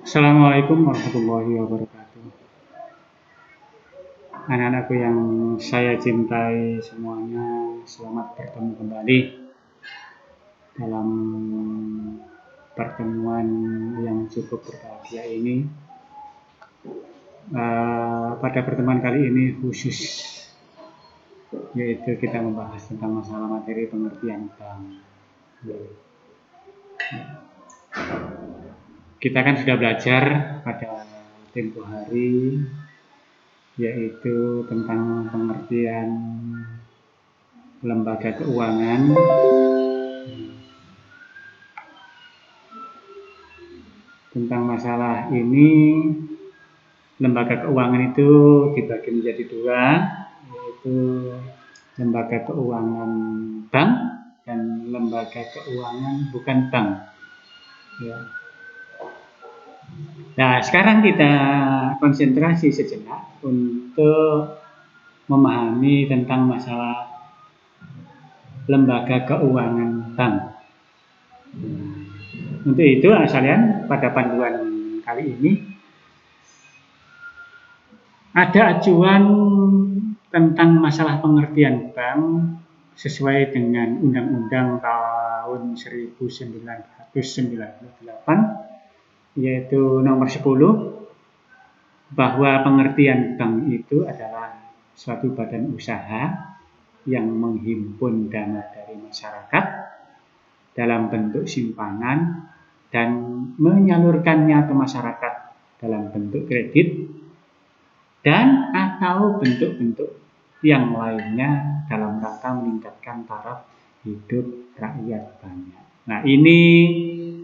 Assalamualaikum warahmatullahi wabarakatuh. Anak-anakku yang saya cintai semuanya, selamat bertemu kembali dalam pertemuan yang cukup berbahagia ini. Pada pertemuan kali ini khusus, yaitu kita membahas tentang masalah materi pengertian bank. Kita kan sudah belajar pada tempo hari, yaitu tentang pengertian lembaga keuangan. Tentang masalah ini, lembaga keuangan itu dibagi menjadi dua, yaitu lembaga keuangan bank dan lembaga keuangan bukan bank. Ya. Nah, sekarang kita konsentrasi sejenak untuk memahami tentang masalah lembaga keuangan bank. Untuk itu, sekalian, pada panduan kali ini ada acuan tentang masalah pengertian bank sesuai dengan Undang-Undang tahun 1998, yaitu nomor 10, bahwa pengertian bank itu adalah suatu badan usaha yang menghimpun dana dari masyarakat dalam bentuk simpanan dan menyalurkannya ke masyarakat dalam bentuk kredit dan atau bentuk-bentuk yang lainnya dalam rangka meningkatkan taraf hidup rakyat banyak. Nah, ini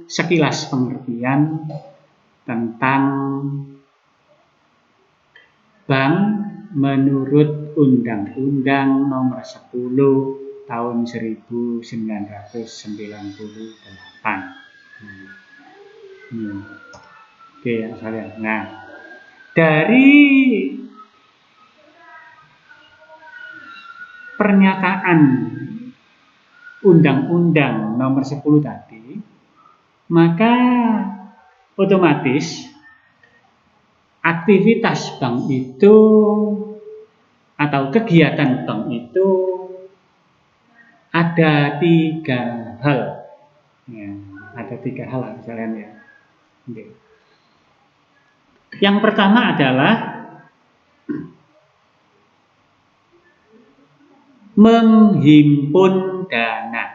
sekilas pengertian tentang bank menurut Undang-Undang nomor 10 tahun 1998. Oke, sekalian. Nah, dari pernyataan Undang-Undang nomor 10 tadi, maka otomatis aktivitas bank itu atau kegiatan bank itu ada tiga hal. Ya, ada tiga hal sekalian ya. Yang pertama adalah menghimpun dana.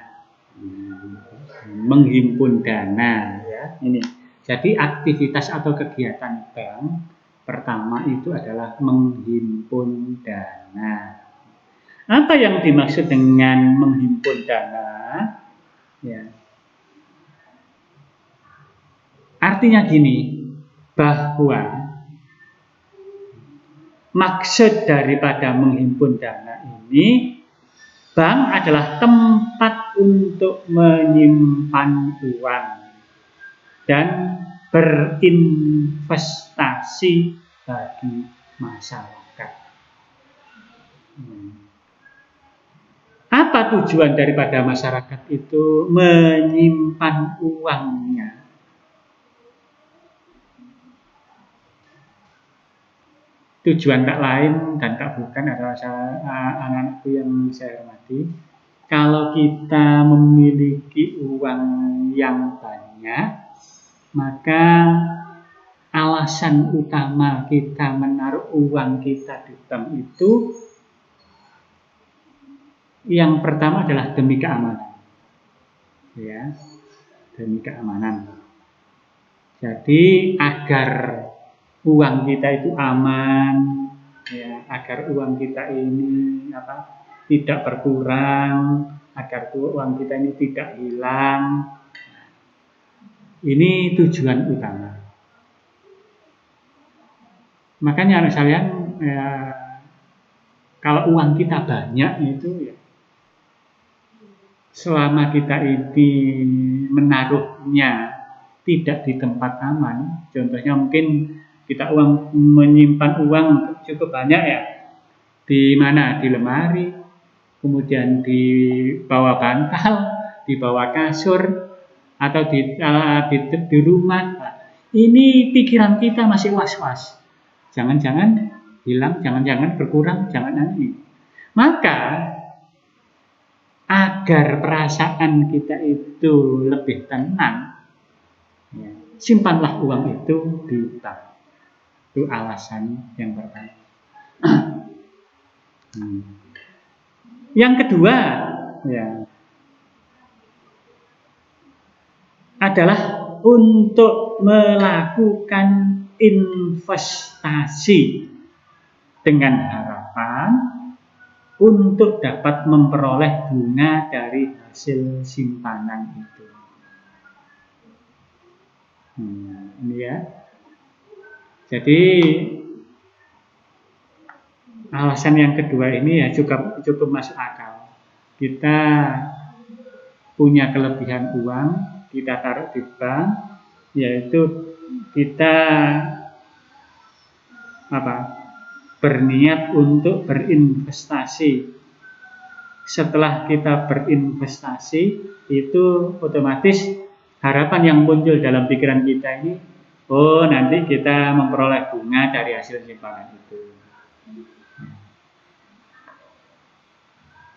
Menghimpun dana ya. Ini. Jadi aktivitas atau kegiatan bank pertama itu adalah menghimpun dana. Apa yang dimaksud dengan menghimpun dana? Ya. Artinya gini, bahwa maksud daripada menghimpun dana ini, bank adalah tempat untuk menyimpan uang dan berinvestasi bagi masyarakat. Apa tujuan daripada masyarakat itu menyimpan uangnya? Tujuan tak lain dan tak bukan adalah anak-anakku yang saya hormati. Kalau kita memiliki uang yang banyak, maka alasan utama kita menaruh uang kita di bank itu yang pertama adalah demi keamanan. Ya, demi keamanan. Jadi agar uang kita itu aman, ya, agar uang kita ini tidak berkurang, agar uang kita ini tidak hilang. Ini tujuan utama. Makanya anak sekalian, ya, kalau uang kita banyak itu ya, selama kita ini menaruhnya tidak di tempat aman, contohnya mungkin kita menyimpan uang cukup banyak ya, di mana? Di lemari, kemudian di bawah bantal, di bawah kasur, atau di rumah. ini pikiran kita masih was-was. Jangan-jangan hilang, jangan-jangan berkurang, jangan ini. Maka agar perasaan kita itu lebih tenang, ya, simpanlah uang itu di bank. Itu alasan yang pertama. Yang kedua, ya, adalah untuk melakukan investasi dengan harapan untuk dapat memperoleh bunga dari hasil simpanan itu. Ini ya. Jadi alasan yang kedua ini ya cukup masuk akal. Kita punya kelebihan uang, kita taruh di bank, yaitu kita berniat untuk berinvestasi. Setelah kita berinvestasi, itu otomatis harapan yang muncul dalam pikiran kita ini, oh nanti kita memperoleh bunga dari hasil simpanan itu.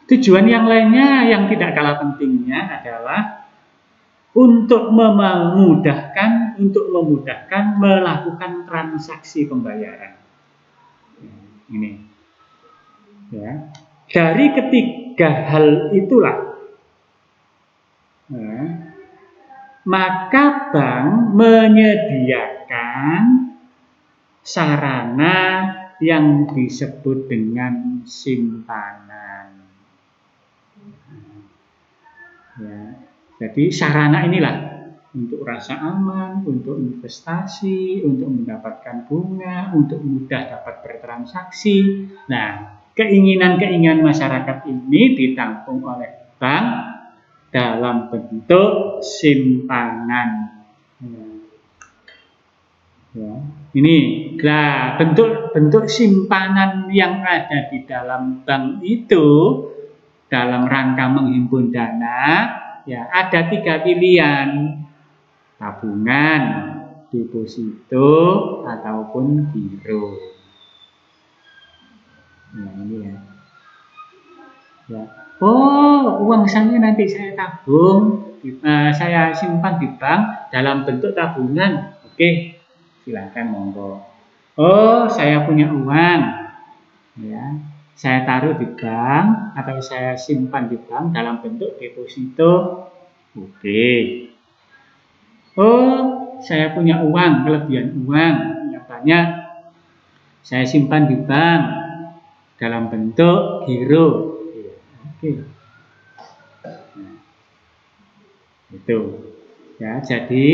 Tujuan yang lainnya yang tidak kalah pentingnya adalah untuk memudahkan melakukan transaksi pembayaran. Ini, ya. Dari ketiga hal itulah, maka bank menyediakan sarana yang disebut dengan simpanan. Ya, jadi sarana inilah untuk rasa aman, untuk investasi, untuk mendapatkan bunga, untuk mudah dapat bertransaksi. Nah, keinginan-keinginan masyarakat ini ditampung oleh bank dalam bentuk simpanan. Ya, ini lah bentuk simpanan yang ada di dalam bank itu. Dalam rangka menghimpun dana, ya ada 3 pilihan: tabungan, deposito, ataupun giro. Nah ini ya. Oh, uang saya nanti saya tabung, saya simpan di bank dalam bentuk tabungan. Oke, silakan monggo. Oh, saya punya uang, ya. Saya taruh di bank atau saya simpan di bank dalam bentuk deposito. Oke. Oh, saya punya uang, kelebihan uang yang banyak. Saya simpan di bank dalam bentuk giro. Oke. Nah, itu. Ya, jadi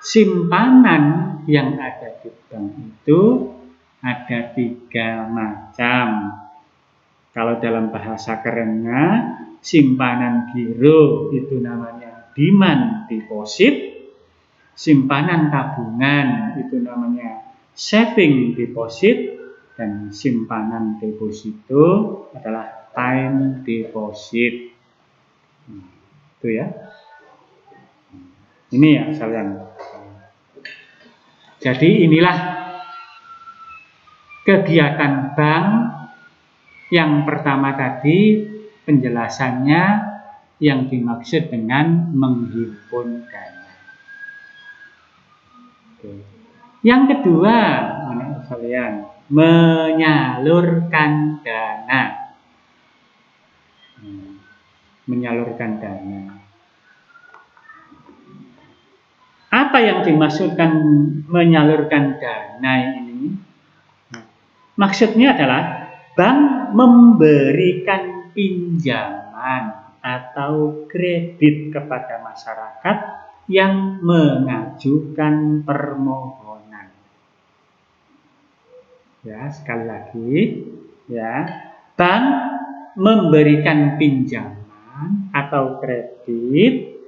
simpanan yang ada di bank itu ada 3 macam. Kalau dalam bahasa kerennya, simpanan giro itu namanya demand deposit, simpanan tabungan itu namanya saving deposit, dan simpanan deposito adalah time deposit. Itu ya. Ini ya sekalian. Jadi inilah kegiatan bank yang pertama tadi, penjelasannya yang dimaksud dengan menghimpun dana. Yang kedua, anak sekalian, menyalurkan dana. Menyalurkan dana. Apa yang dimaksudkan menyalurkan dana ini? Maksudnya adalah bank memberikan pinjaman atau kredit kepada masyarakat yang mengajukan permohonan. Ya, sekali lagi, ya, bank memberikan pinjaman atau kredit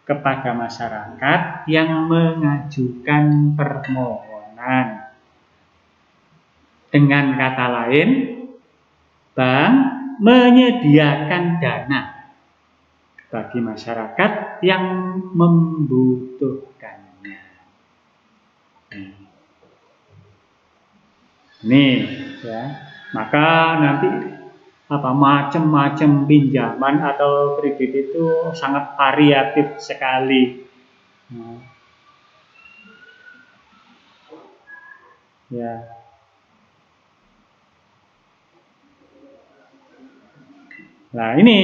kepada masyarakat yang mengajukan permohonan. Dengan kata lain, bank menyediakan dana bagi masyarakat yang membutuhkan. menyalurkannya. Nih, ya. Maka nanti macam-macam pinjaman atau kredit itu sangat variatif sekali. Ya. Nah, ini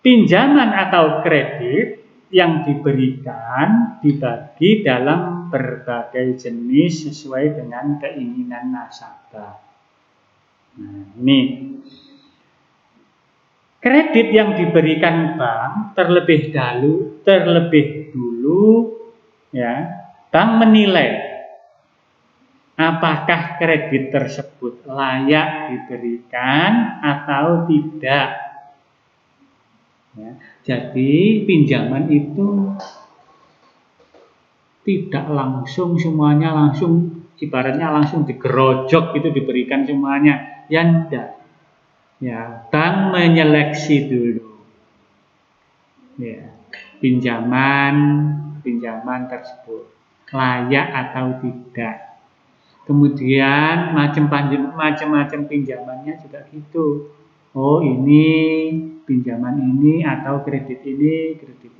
pinjaman atau kredit yang diberikan dibagi dalam berbagai jenis sesuai dengan keinginan nasabah. Nah, ini kredit yang diberikan bank terlebih dulu ya, bank menilai apakah kredit tersebut layak diberikan atau tidak. Ya, jadi pinjaman itu tidak langsung semuanya ibaratnya langsung digerojok itu diberikan semuanya. Ya enggak. Ya, bank menyeleksi dulu. Ya, pinjaman tersebut layak atau tidak. Kemudian macam-macam pinjamannya juga gitu. Oh, ini pinjaman ini atau kredit ini, kredit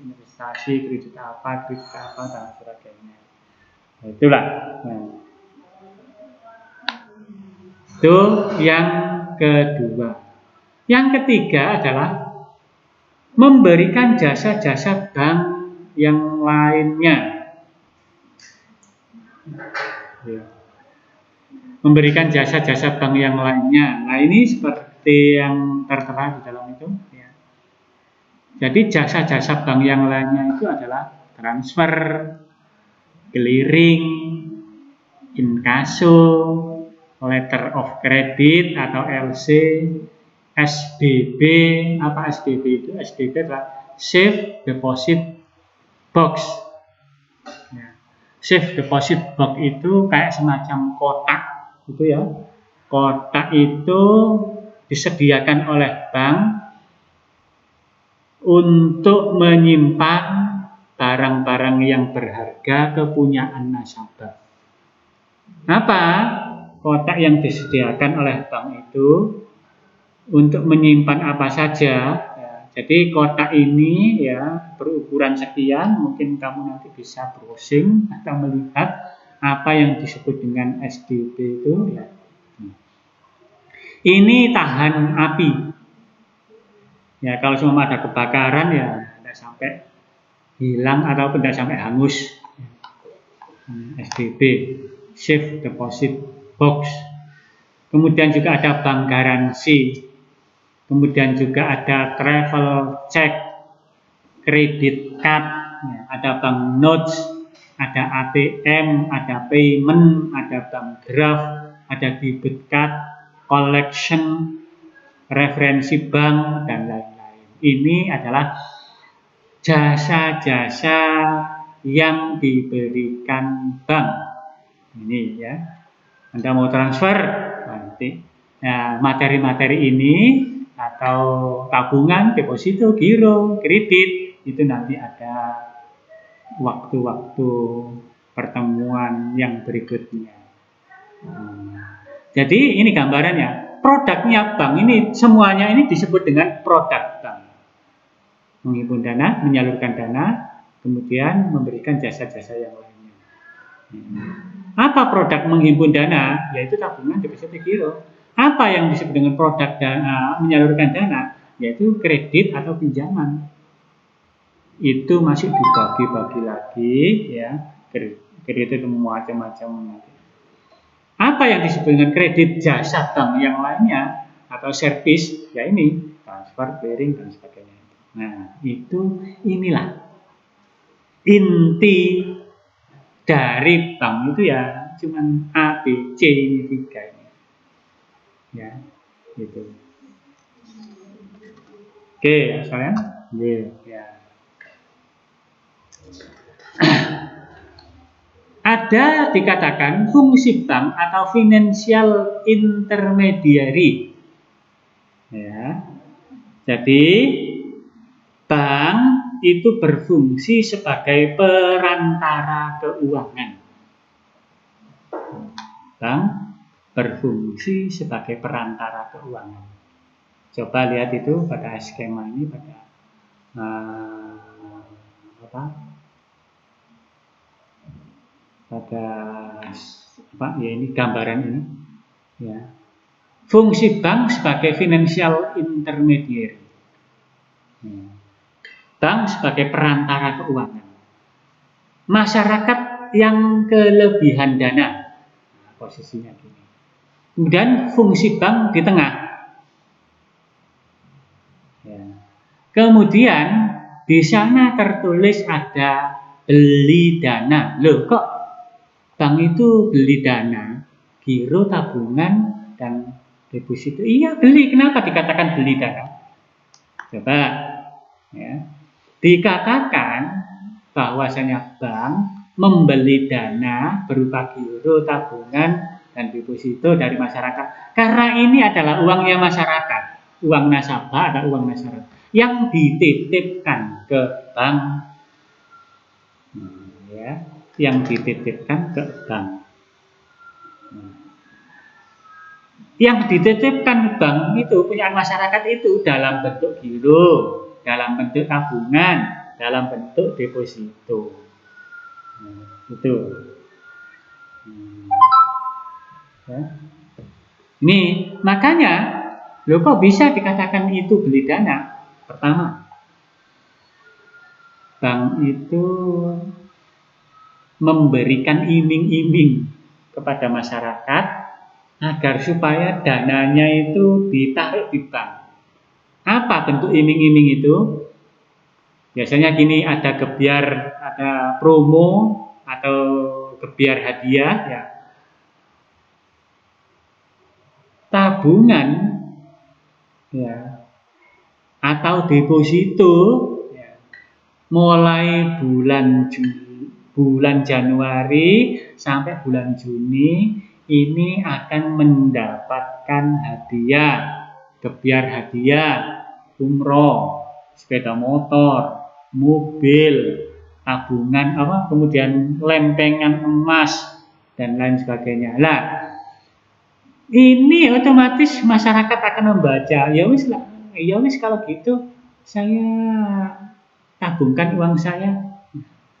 investasi, kredit apa dan sebagainya. Nah, itulah. Nah, itu yang kedua. Yang ketiga adalah memberikan jasa-jasa bank yang lainnya. Ya. Memberikan jasa-jasa bank yang lainnya. Nah, ini seperti yang tertera di dalam itu. Ya. Jadi jasa-jasa bank yang lainnya itu adalah transfer, clearing, inkaso, letter of credit atau LC, SDB. Apa SDB itu? SDB adalah Safe Deposit Box. Ya. Safe Deposit Box itu kayak semacam kotak, gitu ya. Kotak itu disediakan oleh bank untuk menyimpan barang-barang yang berharga kepunyaan nasabah. Apa? Kotak yang disediakan oleh bank itu untuk menyimpan apa saja. Ya, jadi kotak ini ya berukuran sekian, mungkin kamu nanti bisa browsing atau melihat apa yang disebut dengan SDB itu. Ya. Ini tahan api. Ya, kalau cuma ada kebakaran ya tidak sampai hilang atau tidak sampai hangus. SDB, Safe Deposit Box. Kemudian juga ada bank garansi. Kemudian juga ada travel check, credit card, ya, ada bank notes, ada ATM, ada payment, ada bank draft, ada debit card, collection, referensi bank, dan lain-lain. Ini adalah jasa-jasa yang diberikan bank. Ini ya, Anda mau transfer nanti. Nah, materi-materi ini atau tabungan, deposito, giro, kredit itu nanti ada waktu-waktu pertemuan yang berikutnya. Jadi ini gambarannya. Produknya bank ini semuanya ini disebut dengan produk bank. Menghimpun dana, menyalurkan dana, kemudian memberikan jasa-jasa yang lainnya. Apa produk menghimpun dana? Yaitu tabungan, deposito, giro. Apa yang disebut dengan produk dana, menyalurkan dana? Yaitu kredit atau pinjaman. Itu masih dibagi-bagi lagi, ya. Kredit itu macam-macam. Apa yang disebut dengan kredit jasa bank yang lainnya atau servis? Ya ini transfer, clearing dan sebagainya. Nah, inilah inti dari bank itu ya cuman A, B, C ini 3 ini. Ya, gitu. Oke, ya sekalian. Ya. Ada dikatakan fungsi bank atau financial intermediary. Ya. Jadi bank itu berfungsi sebagai perantara keuangan. Bank berfungsi sebagai perantara keuangan. Coba lihat itu pada skema ini, pada ya ini gambaran ini, ya. Fungsi bank sebagai financial intermediary. Bank sebagai perantara keuangan. Masyarakat yang kelebihan dana, posisinya gini. Kemudian fungsi bank di tengah. Ya. Kemudian di sana tertulis ada beli dana. Loh, kok bank itu beli dana? Giro, tabungan, dan deposito. Iya, beli. Kenapa dikatakan beli dana? Coba, ya. Dikatakan bahwasanya bank membeli dana berupa giro, tabungan, dan deposito dari masyarakat. Karena ini adalah uangnya masyarakat, uang nasabah atau uang masyarakat yang dititipkan ke bank, ya, yang dititipkan ke bank. Yang dititipkan bank itu, punya masyarakat itu dalam bentuk giro, dalam bentuk tabungan, dalam bentuk deposito. Itu. Ya. Nih, makanya, loh kok bisa dikatakan itu beli dana? Pertama, bank itu memberikan iming-iming kepada masyarakat agar supaya dananya itu ditarik di bank. Apa bentuk iming-iming itu? Biasanya gini, ada gebyar, ada promo atau gebyar hadiah, ya. Tabungan, ya, atau deposito, ya, mulai bulan Januari sampai bulan Juni ini akan mendapatkan hadiah, gebyar hadiah, umroh, sepeda motor, mobil, tabungan kemudian lempengan emas dan lain sebagainya. Lah, ini otomatis masyarakat akan membaca, ya wis lah, ya wis kalau gitu saya tabungkan uang saya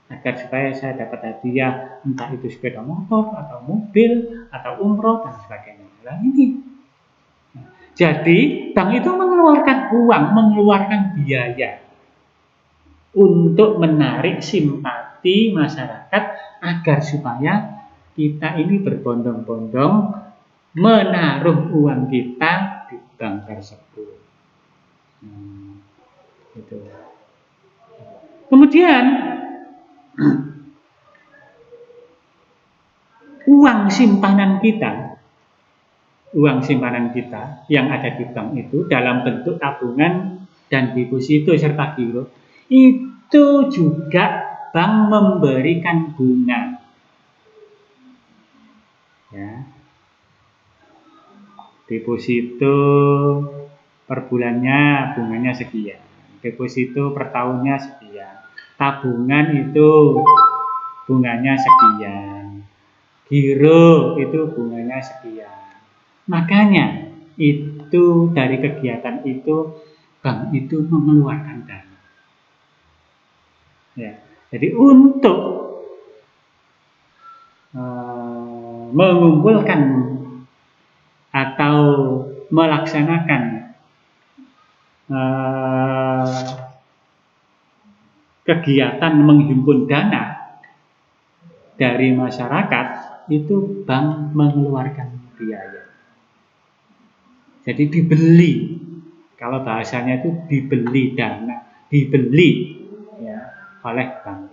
agar supaya saya dapat hadiah, entah itu sepeda motor atau mobil atau umroh dan sebagainya. Nah, ini. Jadi bank itu mengeluarkan uang, mengeluarkan biaya untuk menarik simpati masyarakat agar supaya kita ini berbondong-bondong menaruh uang kita di bank tersebut. Gitu. Kemudian uang simpanan kita yang ada di bank itu dalam bentuk tabungan dan deposito serta giro, itu juga bank memberikan bunga. Ya. Deposito per bulannya bunganya sekian, deposito per tahunnya sekian, tabungan itu bunganya sekian, giro itu bunganya sekian. Makanya itu dari kegiatan itu bank itu mengeluarkan dana. Ya, jadi untuk mengumpulkan atau melaksanakan kegiatan menghimpun dana dari masyarakat, itu bank mengeluarkan biaya. Jadi dibeli, kalau bahasanya itu dibeli dana, dibeli, ya, oleh bank.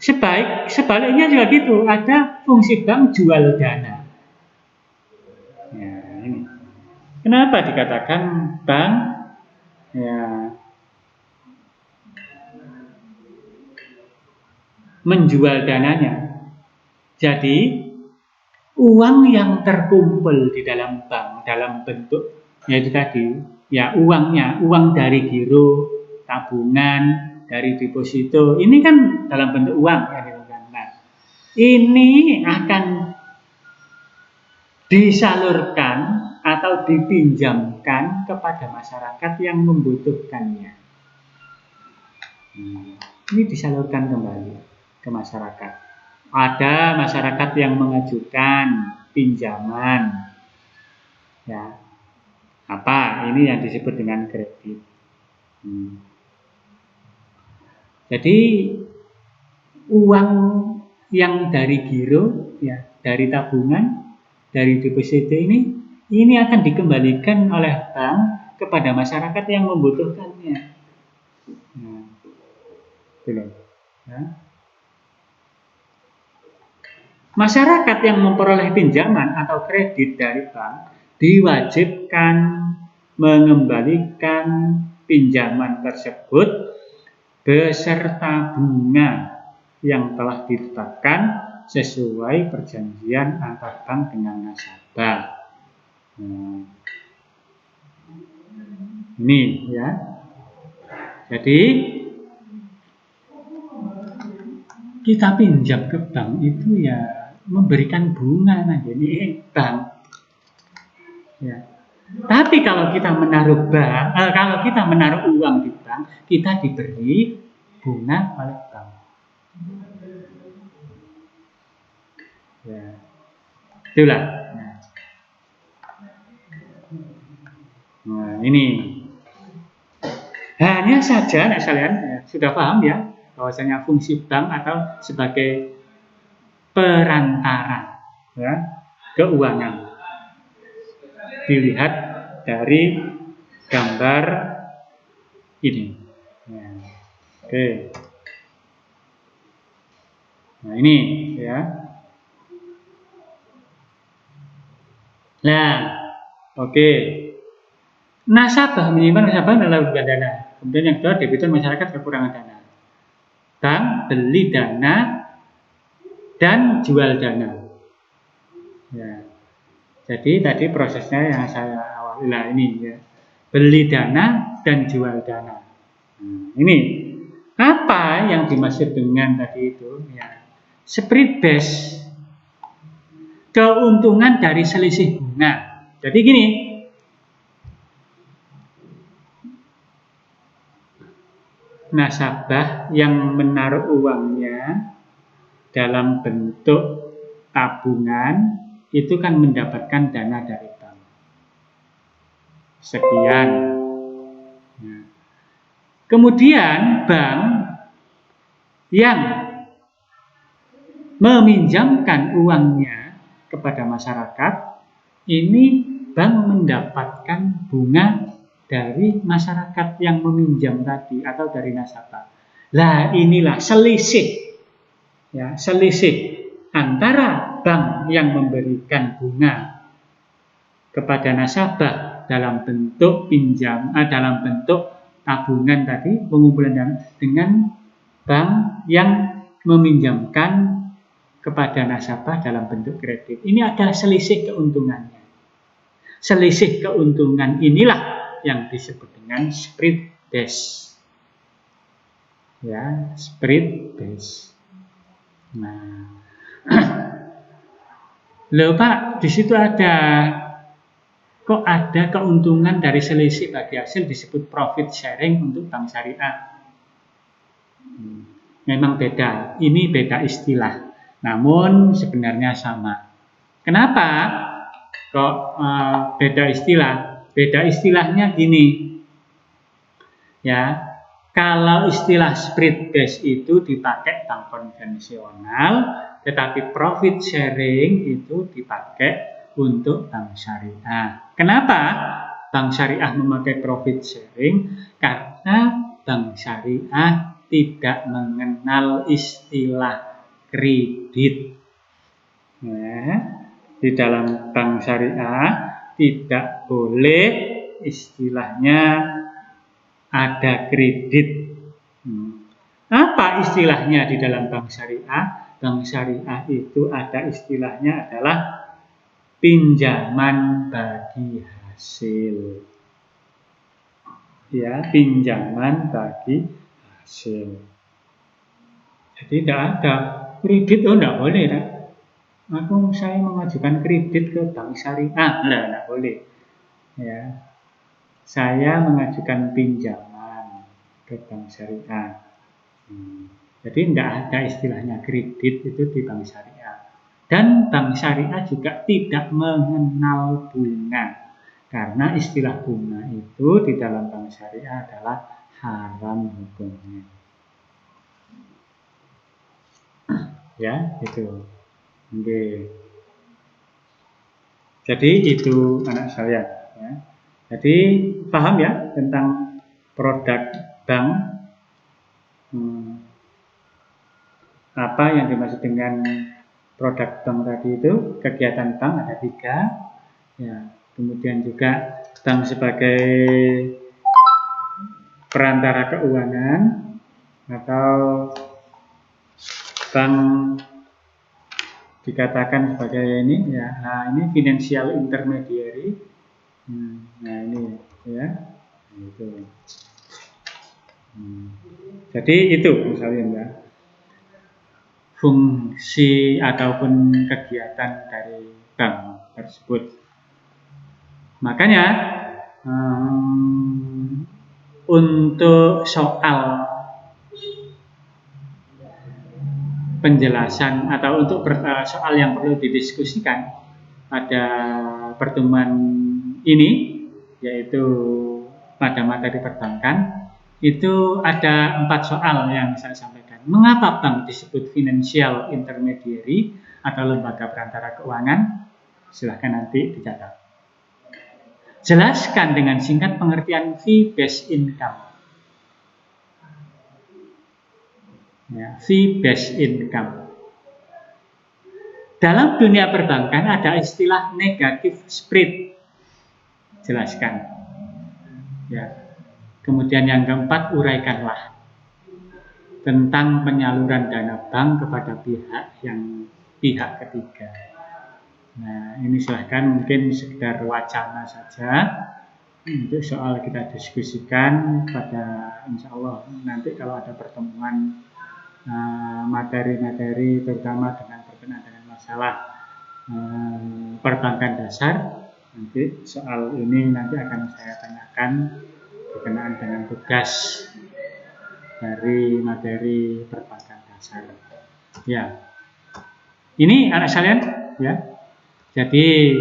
Sebaliknya juga gitu, ada fungsi bank jual dana. Ya, ini. Kenapa dikatakan bank, ya, menjual dananya? Jadi uang yang terkumpul di dalam bank dalam bentuk yaitu tadi ya uangnya, uang dari giro, tabungan, dari deposito, ini kan dalam bentuk uang ya. Nah, ini akan disalurkan atau dipinjamkan kepada masyarakat yang membutuhkannya. Ini disalurkan kembali ke masyarakat. Ada masyarakat yang mengajukan pinjaman, ya. Apa? Ini yang disebut dengan kredit. Jadi uang yang dari giro, ya, dari tabungan, dari deposito ini akan dikembalikan oleh bank kepada masyarakat yang membutuhkannya. Nah, belum. Ya. Masyarakat yang memperoleh pinjaman atau kredit dari bank diwajibkan mengembalikan pinjaman tersebut beserta bunga yang telah ditetapkan sesuai perjanjian antar bank dengan nasabah. Ini ya. Jadi kita pinjam ke bank itu ya memberikan bunga, nah jadi bank. Ya. Tapi kalau kita menaruh kalau kita menaruh uang di bank, kita diberi bunga oleh bank. Ya. Itulah. Nah, ini hanya saja, nah kalian ya, sudah paham ya bahwasanya fungsi bank atau sebagai perantara ya, keuangan. Dilihat dari gambar ini. Ya. Oke. Nah ini ya. Nah, oke. Nasabah menyimpan nasabah adalah bukan dana. Kemudian yang kedua, debitur masyarakat kekurangan dana. Bank beli dana dan jual dana. Ya. Jadi tadi prosesnya yang saya awali ini ya. Beli dana dan jual dana. Ini apa yang dimaksud dengan tadi itu? Ya. Spread base, keuntungan dari selisih bunga. Jadi gini, nasabah yang menaruh uangnya dalam bentuk tabungan itu kan mendapatkan dana dari bank. Sekian. Nah. Kemudian bank yang meminjamkan uangnya kepada masyarakat, ini bank mendapatkan bunga dari masyarakat yang meminjam tadi atau dari nasabah. Lah inilah selisih, ya, selisih antara bank yang memberikan bunga kepada nasabah dalam bentuk dalam bentuk tabungan tadi, pengumpulan dana, dengan bank yang meminjamkan kepada nasabah dalam bentuk kredit. Ini ada selisih keuntungannya. Selisih keuntungan inilah yang disebut dengan spread base. Ya, spread base. Nah, loh Pak, di situ kok ada keuntungan dari selisih bagi hasil disebut profit sharing untuk bank syariah. Memang beda, ini beda istilah. Namun sebenarnya sama. Kenapa kok beda istilah? Beda istilahnya gini. Ya, kalau istilah spread base itu dipakai bank konvensional, tetapi profit sharing itu dipakai untuk bank syariah. Kenapa bank syariah memakai profit sharing? Karena bank syariah tidak mengenal istilah kredit. Nah, di dalam bank syariah tidak boleh istilahnya ada kredit. Apa istilahnya di dalam bank syariah? Bank syariah itu ada istilahnya adalah pinjaman bagi hasil. ya pinjaman bagi hasil. Jadi tidak ada kredit, tidak boleh. Saya mengajukan kredit ke bank syariah, tidak boleh. Ya, saya mengajukan pinjaman ke bank syariah. Jadi tidak ada istilahnya kredit itu di bank syariah. Dan bank syariah juga tidak mengenal bunga. Karena istilah bunga itu di dalam bank syariah adalah haram hukumnya. Ya, itu. Oke. Jadi itu anak saya. Ya. Jadi paham ya tentang produk bank. Apa yang dimaksud dengan produk bank tadi itu? Kegiatan bank ada 3. Ya, kemudian juga bank sebagai perantara keuangan atau bank dikatakan sebagai ini ya. Nah, ini financial intermediary. Nah, ini ya. Itu. Jadi itu misalnya ya. Fungsi ataupun kegiatan dari bank tersebut. Makanya untuk soal penjelasan atau untuk soal yang perlu didiskusikan pada pertemuan ini, yaitu pada materi perbankan, itu ada 4 soal yang saya sampaikan. Mengapa bank disebut financial intermediary atau lembaga perantara keuangan? Silahkan nanti dicatat. Jelaskan dengan singkat pengertian fee-based income. Ya, fee-based income. Dalam dunia perbankan ada istilah negative spread. Jelaskan. Ya. Kemudian yang keempat, uraikanlah tentang penyaluran dana bank kepada pihak ketiga. Nah, ini silahkan mungkin sekedar wacana saja untuk soal kita diskusikan pada insya Allah nanti kalau ada pertemuan materi-materi terutama berkenaan dengan masalah perbankan dasar. Nanti soal ini nanti akan saya tanyakan berkenaan dengan tugas dari materi perbankan dasar. Ya, ini anak sekalian, ya. Jadi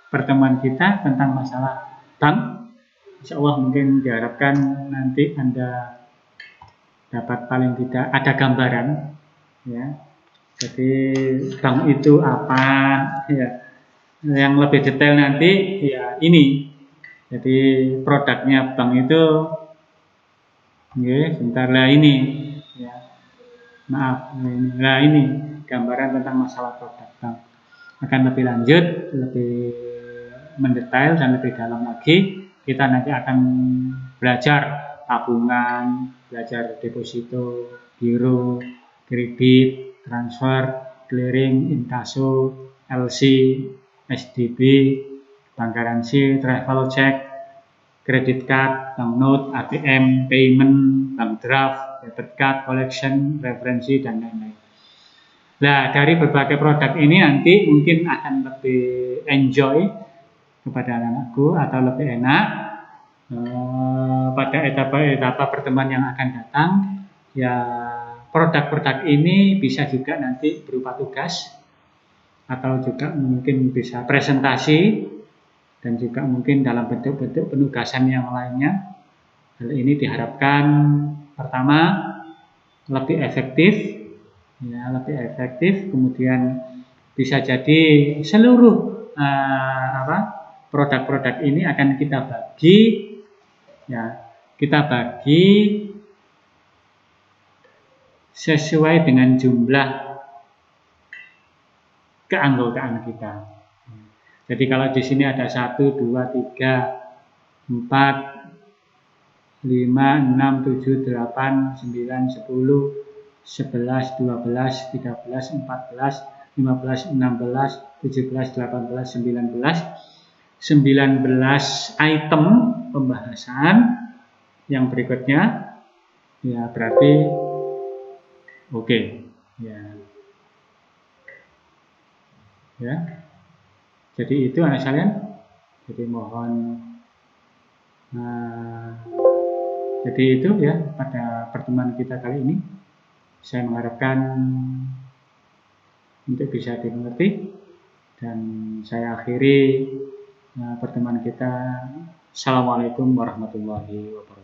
pertemuan kita tentang masalah bank, insya Allah mungkin diharapkan nanti Anda dapat paling tidak ada gambaran, ya. Jadi bank itu apa, ya. Yang lebih detail nanti, ya ini. Jadi produknya bank itu, sebentar lah ini, ya. Maaf, nah ini gambaran tentang masalah produk bank. Akan lebih lanjut, lebih mendetail dan lebih dalam lagi. Kita nanti akan belajar tabungan, belajar deposito, giro, kredit, transfer, clearing, inkaso, LC, SDB, bank garansi, travel check, credit card, bank note, ATM, payment, bank draft, debit card, collection, referensi, dan lain-lain. Nah, dari berbagai produk ini nanti mungkin akan lebih enjoy kepada anak-anakku atau lebih enak pada etapa pertemuan yang akan datang. Ya, produk-produk ini bisa juga nanti berupa tugas atau juga mungkin bisa presentasi dan juga mungkin dalam bentuk-bentuk penugasan yang lainnya. Hal ini diharapkan pertama lebih efektif, ya, lebih efektif. Kemudian bisa jadi seluruh produk-produk ini akan kita bagi, ya, kita bagi sesuai dengan jumlah keanggotaan kita. Jadi kalau di sini ada 1, 2, 3, 4, 5, 6, 7, 8, 9, 10, 11, 12, 13, 14, 15, 16, 17, 18, 19 item pembahasan yang berikutnya ya berarti oke. Ya. Jadi itu anak sekalian. Jadi mohon jadi itu ya pada pertemuan kita kali ini. Saya mengharapkan untuk bisa dimengerti dan saya akhiri pertemuan kita. Assalamualaikum warahmatullahi wabarakatuh.